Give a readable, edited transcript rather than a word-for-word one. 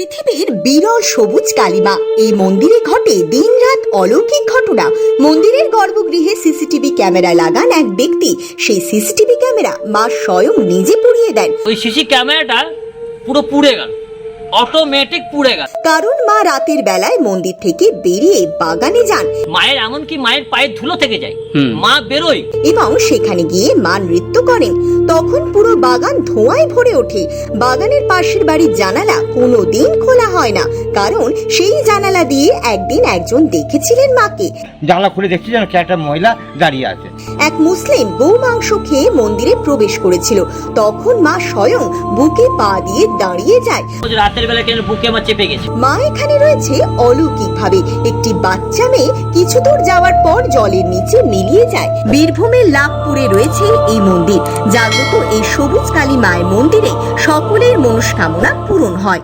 পৃথিবীর বিরল সবুজ কালিমা এই মন্দিরে ঘটে দিনরাত অলৌকিক ঘটনা। মন্দিরের গর্ভগৃহে সিসিটিভি ক্যামেরা লাগান এক ব্যক্তি। সেই সিসিটিভি ক্যামেরা মা স্বয়ং নিজে পুড়িয়ে দেন। ওই সিসি ক্যামেরাটা পুরো পুড়ে গেল, অটোমেটিক পুড়ে গেল। কারণ মা রাতের বেলায় মন্দির থেকে বেরিয়ে বাগানে যান। মায়ের এমনকি মায়ের পায়ের ধুলো থেকে যায়, মা বেরোয় এবং সেখানে গিয়ে মা নৃত্য করেন। তখন পুরো বাগান ধোঁয়ায় ভরে ওঠে। বাগানের পাশের বাড়ির জানালা কোনোদিন খোলা হয় না, কারণ সেই জানালা দিয়ে একদিন একজন দেখেছিলেন মাকে। জানলা খুলে দেখছি যেন একটা মহিলা দাঁড়িয়ে আছে। এক মুসলিম গৌ মাংস খেয়ে মন্দিরে প্রবেশ করেছিল। তখন মা স্বয়ং বুকে পা দিয়ে দাঁড়িয়ে যায়। রাতের বেলা কেন বুকে আমার চেপে গেছে। মা এখানে রয়েছে অলৌকিক ভাবে। একটি বাচ্চা মেয়ে কিছু দূর যাওয়ার পর জলের নিচে মিলিয়ে যায়। বীরভূমের লাভপুরে রয়েছে এই মন্দির। জাগ্রত এই সবুজ কালী মায়ের মন্দিরে সকলের মনস্কামনা পূরণ হয়।